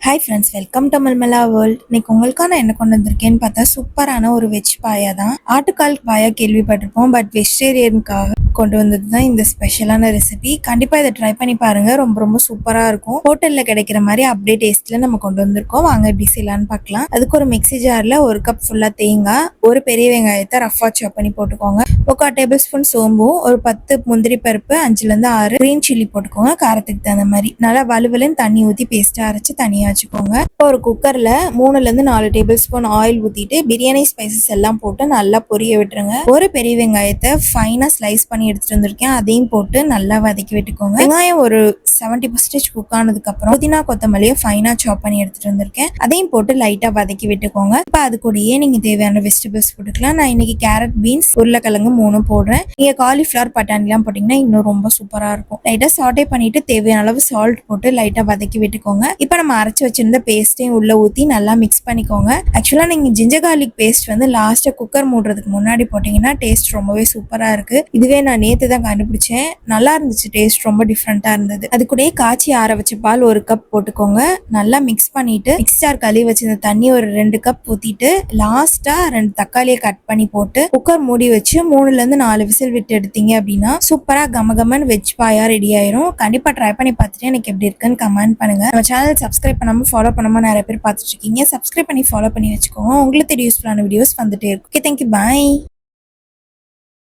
Hi friends, welcome to Malmala world. இன்னைக்கு உங்களுக்கான என்ன கொண்டு வந்திருக்கேன்னு பார்த்தா சூப்பரான ஒரு வெஜ் பாயா தான். ஆட்டுக்கால் பாயா கேள்விப்பட்டிருப்போம், பட் வெஜிடேரியனுக்காக கொண்டு வந்தது தான் இந்த ஸ்பெஷலான ரெசிபி. கண்டிப்பாக இதை ட்ரை பண்ணி பாருங்க, ரொம்ப ரொம்ப சூப்பராக இருக்கும். ஹோட்டலில் கிடைக்கிற மாதிரி அப்படியே டேஸ்ட்ல நம்ம கொண்டு வந்திருக்கோம். வாங்க எப்படி செய்யலான்னு பார்க்கலாம். அதுக்கு ஒரு மிக்ஸி ஜாரில் 1 கப் ஃபுல்லாக தேங்காய், ஒரு பெரிய வெங்காயத்தை ரஃபா சாப் பண்ணி போட்டுக்கோங்க. 1/4 டேபிள் ஸ்பூன் சோம்பும், ஒரு 10 முந்திரி பருப்பு, 5லேருந்து 6 கிரீன் சில்லி போட்டுக்கோங்க. காரத்துக்கு தகுந்த மாதிரி நல்லா வலுவலுன்னு தண்ணி ஊற்றி பேஸ்ட்டாக அரைச்சி தனியாக வச்சுக்கோங்க. இப்போ ஒரு குக்கர்ல 3லேருந்து 4 டேபிள் ஸ்பூன் ஆயில் ஊத்திட்டு பிரியாணி ஸ்பைசஸ் எல்லாம் போட்டு நல்லா பொரிய விட்டுருங்க. ஒரு பெரிய வெங்காயத்தை ஃபைனா ஸ்லைஸ் பண்ணி எடுத்துட்டு வந்திருக்கேன், அதையும் போட்டு நல்லா வதக்கி விட்டுக்கோங்க. வெங்காயம் ஒரு 70% குக் ஆனதுக்கு அப்புறம் புதினா கொத்தமல்லியை ஃபைனா சாப் பண்ணி எடுத்துட்டு வந்திருக்கேன், அதையும் போட்டு லைட்டா வதக்கி விட்டுக்கோங்க. இப்போ அது கூடயே நீங்க தேவையான வெஜிடபிள்ஸ் போட்டுக்கலாம். நான் இன்னைக்கு கேரட், பீன்ஸ், உருளைக்கிழங்கு 3 போடுறேன். நீங்க காலிஃபிளவர், பட்டாணி எல்லாம் போட்டீங்கன்னா இன்னும் ரொம்ப சூப்பரா இருக்கும். லைட்டா சாட்டே பண்ணிட்டு தேவையான அளவு சால்ட் போட்டு லைட்டா வதக்கி விட்டுக்கோங்க. இப்போ நம்ம அரைச்சு வச்சிருந்த பேஸ்ட்டையும் உள்ள ஊத்தி நல்லா மிக்ஸ் பண்ணிக்கோங்க. ஆக்சுவலா நீங்க ஜிஞ்சர் கார்லிக் பேஸ்ட் வந்து லாஸ்டா குக்கர் மூடுறதுக்கு முன்னாடி போட்டீங்கன்னா டேஸ்ட் ரொம்பவே சூப்பரா இருக்கு. இதுவே நான் நேத்து தான் கண்டுபிடிச்சேன், நல்லா இருந்துச்சு. டேஸ்ட் ரொம்ப டிஃப்ரெண்டா இருந்தது. அது கூட காய்ச்சி ஆற வச்ச பால் 1 கப் போட்டுக்கோங்க. நல்லா மிக்ஸ் பண்ணிட்டு மிக்ஸி ஜார் கழுவி வச்சிருந்த தண்ணி ஒரு 2 கப் ஊத்திட்டு லாஸ்டா 2 தக்காளியை கட் பண்ணி போட்டு குக்கர் மூடி வச்சு 3லேருந்து 4 விசில் விட்டு எடுத்தீங்க அப்படின்னா சூப்பரா கமகமன் வெஜ் பாயா ரெடி ஆயிரும். கண்டிப்பா ட்ரை பண்ணி பார்த்துட்டு எனக்கு எப்படி இருக்குன்னு கமெண்ட் பண்ணுங்க. நம்ம சேனல் சப்ஸ்கிரைப் பண்ணாம ஃபாலோ பண்ணாம நிறைய பேர் பார்த்துட்டு இருக்கீங்க. சப்ஸ்கிரைப் பண்ணி ஃபாலோ பண்ணி வச்சுக்கோங்க. உங்களுக்கு யூஸ்ஃபுல்லான வீடியோஸ் வந்துட்டே இருக்கும். ஓகே, தேங்க்யூ, பாய்.